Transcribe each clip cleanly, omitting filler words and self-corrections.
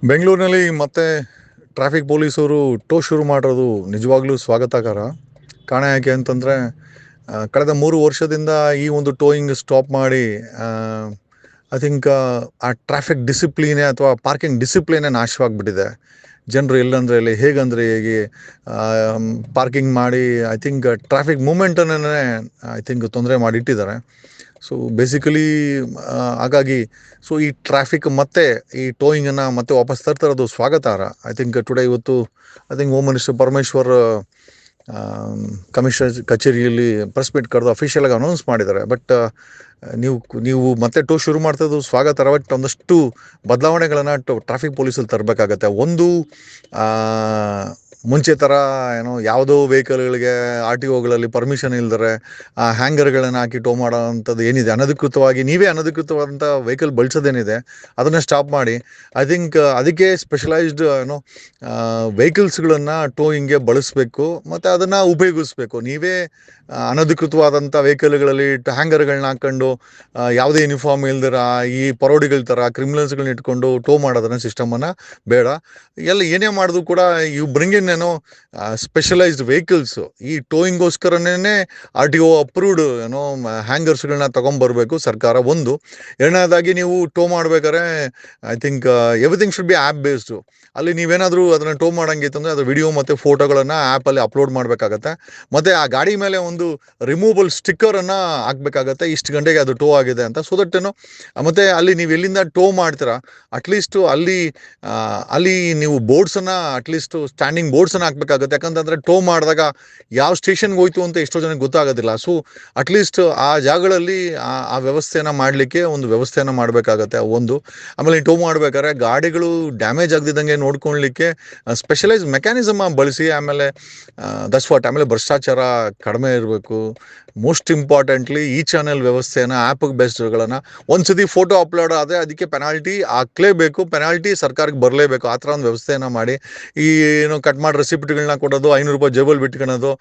ಬೆಂಗಳೂರಿನಲ್ಲಿ ಮತ್ತೆ ಟ್ರಾಫಿಕ್ ಪೊಲೀಸರು ಟೋ ಶುರು ಮಾಡಿರೋದು ನಿಜವಾಗ್ಲೂ ಸ್ವಾಗತಾರ್ಹ. ಕಾರಣ ಯಾಕೆ ಅಂತಂದರೆ, ಕಳೆದ 3 ವರ್ಷದಿಂದ ಈ ಒಂದು ಟೋಯಿಂಗ್ ಸ್ಟಾಪ್ ಮಾಡಿ ಐ ಥಿಂಕ್ ಆ ಟ್ರಾಫಿಕ್ ಡಿಸಿಪ್ಲೀನೇ ಅಥವಾ ಪಾರ್ಕಿಂಗ್ ಡಿಸಿಪ್ಲೀನೇ ನಾಶವಾಗಿಬಿಟ್ಟಿದೆ. ಜನರು ಎಲ್ಲಂದರೆ ಇಲ್ಲಿ ಹೇಗಂದರೆ ಹೇಗೆ ಪಾರ್ಕಿಂಗ್ ಮಾಡಿ ಐ ಥಿಂಕ್ ಟ್ರಾಫಿಕ್ ಮೂಮೆಂಟನ್ನೇ ಐ ಥಿಂಕ್ ತೊಂದರೆ ಮಾಡಿಟ್ಟಿದ್ದಾರೆ. ಸೊ ಬೇಸಿಕಲಿ ಹಾಗಾಗಿ ಈ ಟ್ರಾಫಿಕ್ ಮತ್ತೆ ಈ ಟೋಯಿಂಗನ್ನು ಮತ್ತೆ ವಾಪಸ್ ತರ್ತಿರೋದು ಸ್ವಾಗತಾರ್ಹ. ಐ ಥಿಂಕ್ ಇವತ್ತು I think home minister Parameshwar commissioner ಕಚೇರಿಯಲ್ಲಿ ಪ್ರೆಸ್ ಮೀಟ್ ಕರೆದು ಅಫಿಷಿಯಲ್ ಆಗಿ ಅನೌನ್ಸ್ ಮಾಡಿದ್ದಾರೆ. ಬಟ್ ನೀವು ಮತ್ತೆ ಟೋ ಶುರು ಮಾಡ್ತಿರೋದು ಸ್ವಾಗತಾರ್ಹ. ಬಟ್ ಒಂದಷ್ಟು ಬದಲಾವಣೆಗಳನ್ನು ಟ್ರಾಫಿಕ್ ಪೊಲೀಸಲ್ಲಿ ತರಬೇಕಾಗತ್ತೆ. ಒಂದು, ಮುಂಚೆ ಥರ ಯಾವುದೋ ವೆಹಿಕಲ್ಗಳಿಗೆ RTOಗಳಲ್ಲಿ ಪರ್ಮಿಷನ್ ಇಲ್ದರೆ ಹ್ಯಾಂಗರ್ಗಳನ್ನು ಹಾಕಿ ಟೋ ಮಾಡೋ ಅಂಥದ್ದು ಏನಿದೆ, ನೀವೇ ಅನಧಿಕೃತವಾದಂಥ ವೆಹಿಕಲ್ ಬಳಸೋದೇನಿದೆ ಅದನ್ನು ಸ್ಟಾಪ್ ಮಾಡಿ. ಐ ಥಿಂಕ್ ಅದಕ್ಕೆ ಸ್ಪೆಷಲೈಸ್ಡ್ ವೆಹಿಕಲ್ಸ್ಗಳನ್ನು ಟೋಯಿಂಗ್ಗೆ ಬಳಸಬೇಕು ಮತ್ತು ಅದನ್ನು ಉಪಯೋಗಿಸ್ಬೇಕು. ನೀವೇ ಅನಧಿಕೃತವಾದಂಥ ವೆಹಿಕಲ್ಗಳಲ್ಲಿ ಹ್ಯಾಂಗರ್ಗಳನ್ನ ಹಾಕ್ಕೊಂಡು ಯಾವುದೇ ಯೂನಿಫಾರ್ಮ್ ಇಲ್ದಿರ ಈ ಪರೋಡಿಗಳ ಥರ ಕ್ರಿಮಿನಲ್ಸ್ಗಳನ್ನ ಇಟ್ಕೊಂಡು ಟೋ ಮಾಡೋದನ್ನ ಸಿಸ್ಟಮನ್ನು ಬೇಡ. ಏನೇ ಮಾಡಿದ್ರು ಕೂಡ ಇವು ಬ್ರಿಂಗ್ ಇನ್ ಸ್ಪೆಷಲೈಸ್ಡ್ ವೆಹಿಕಲ್ಸು ಈ ಟೋಯಿಂಗೋಸ್ಕರನೇ RTO ಅಪ್ರೂವ್ಡ್ ಹ್ಯಾಂಗರ್ಸ್ಗಳನ್ನ ತೊಗೊಂಬರ್ಬೇಕು ಸರ್ಕಾರ. ಒಂದು. ಎರಡನೇದಾಗಿ ನೀವು ಟೋ ಮಾಡ್ಬೇಕಾದ್ರೆ I think everything should be app based. ಅಲ್ಲಿ ನೀವೇನಾದರೂ ಅದನ್ನು ಟೋ ಮಾಡೋಂಗಿತ್ತು ಅಂದರೆ ಅದು ವಿಡಿಯೋ ಮತ್ತು ಫೋಟೋಗಳನ್ನು ಆ್ಯಪಲ್ಲಿ ಅಪ್ಲೋಡ್ ಮಾಡಬೇಕಾಗತ್ತೆ. ಮತ್ತು ಆ ಗಾಡಿ ಮೇಲೆ ಒಂದು ರಿಮೂವಬಲ್ ಸ್ಟಿಕ್ಕರನ್ನು ಹಾಕಬೇಕಾಗತ್ತೆ, ಇಷ್ಟು ಗಂಟೆಗೆ ಅದು ಟೋ ಆಗಿದೆ ಅಂತ. ಸೊ ದಟ್ ಮತ್ತು ಅಲ್ಲಿ ನೀವು ಎಲ್ಲಿಂದ ಟೋ ಮಾಡ್ತೀರಾ ಅಟ್ಲೀಸ್ಟು ಅಲ್ಲಿ ನೀವು ಬೋರ್ಡ್ಸನ್ನು ಅಟ್ಲೀಸ್ಟು ಸ್ಟ್ಯಾಂಡಿಂಗ್ ಬೋರ್ಡ್ಸನ್ನು ಹಾಕಬೇಕಾಗುತ್ತೆ. ಯಾಕಂತಂದರೆ ಟೋ ಮಾಡಿದಾಗ ಯಾವ ಸ್ಟೇಷನ್ಗೆ ಹೋಯ್ತು ಅಂತ ಎಷ್ಟೋ ಜನಕ್ಕೆ ಗೊತ್ತಾಗೋದಿಲ್ಲ. ಸೊ ಅಟ್ಲೀಸ್ಟ್ ಆ ಜಾಗಗಳಲ್ಲಿ ಆ ವ್ಯವಸ್ಥೆಯನ್ನು ಮಾಡಲಿಕ್ಕೆ ಒಂದು ವ್ಯವಸ್ಥೆಯನ್ನು ಮಾಡಬೇಕಾಗತ್ತೆ. ಒಂದು. ಆಮೇಲೆ ಟೋ ಮಾಡಬೇಕಾದ್ರೆ ಗಾಡಿಗಳು ಡ್ಯಾಮೇಜ್ ಆಗದಿದ್ದಂಗೆ ನೋಡ್ಕೊಳ್ಲಿಕ್ಕೆ ಸ್ಪೆಷಲೈಸ್ ಮೆಕ್ಯಾನಿಸಮ್ ಬಳಸಿ. ಆಮೇಲೆ ಆಮೇಲೆ ಭ್ರಷ್ಟಾಚಾರ ಕಡಿಮೆ ಇರಬೇಕು. ಮೋಸ್ಟ್ ಇಂಪಾರ್ಟೆಂಟ್ಲಿ ಈ ಚಾನೆಲ್ ವ್ಯವಸ್ಥೆಯನ್ನು ಆ್ಯಪಿಗೆ ಬೇಸ್ಡ್ಗಳನ್ನು ಒಂದ್ಸತಿ ಫೋಟೋ ಅಪ್ಲೋಡ್ ಆದರೆ ಅದಕ್ಕೆ ಪೆನಾಲ್ಟಿ ಹಾಕ್ಲೇಬೇಕು, ಪೆನಾಲ್ಟಿ ಸರ್ಕಾರಕ್ಕೆ ಬರಲೇಬೇಕು. ಆ ಥರ ಒಂದು ವ್ಯವಸ್ಥೆಯನ್ನು ಮಾಡಿ. ಈ ಕಟ್ ಮಾಡಿ ರೆಸಿಪ್ಟ್ಗಳನ್ನ ಕೊಡೋದು, ₹500 ಜೇಬಲ್ಲಿ ಬಿಟ್ಕೊಳೋದು,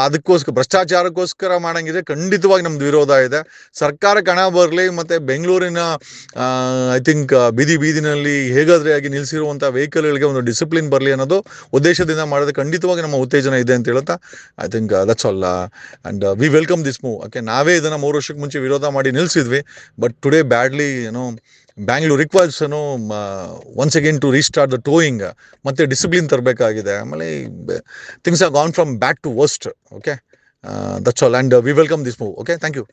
ಅದಕ್ಕೋಸ್ಕರ ಭ್ರಷ್ಟಾಚಾರಕ್ಕೋಸ್ಕರ ಮಾಡೋಂಗಿದ್ರೆ ಖಂಡಿತವಾಗಿ ನಮ್ದು ವಿರೋಧ ಇದೆ. ಸರ್ಕಾರಕ್ಕೆ ಹಣ ಬರಲಿ ಮತ್ತು ಬೆಂಗಳೂರಿನ ಐ ಥಿಂಕ್ ಬೀದಿನಲ್ಲಿ ಹೇಗಾದರೆ ಆಗಿ ನಿಲ್ಲಿಸಿರುವಂಥ ವೆಹಿಕಲ್ಗಳಿಗೆ ಒಂದು ಡಿಸಿಪ್ಲಿನ್ ಬರಲಿ ಅನ್ನೋದು ಉದ್ದೇಶದಿಂದ ಮಾಡೋದು ಖಂಡಿತವಾಗಿ ನಮ್ಮ ಉತ್ತೇಜನ ಇದೆ ಅಂತ ಹೇಳ್ತಾ I think that's all. And we welcome this move. Okay, ನಾವೇ ಇದನ್ನು 3 ವರ್ಷಕ್ಕೆ ಮುಂಚೆ ವಿರೋಧ ಮಾಡಿ ನಿಲ್ಲಿಸಿದ್ವಿ. But today badly Bangalore requires once again to restart the towing. ಮತ್ತೆ ಡಿಸಿಪ್ಲಿನ್ ತರಬೇಕಾಗಿದೆ. ಆಮೇಲೆ things are gone from bad to worst. Okay, that's all. And we welcome this move. Okay, thank you.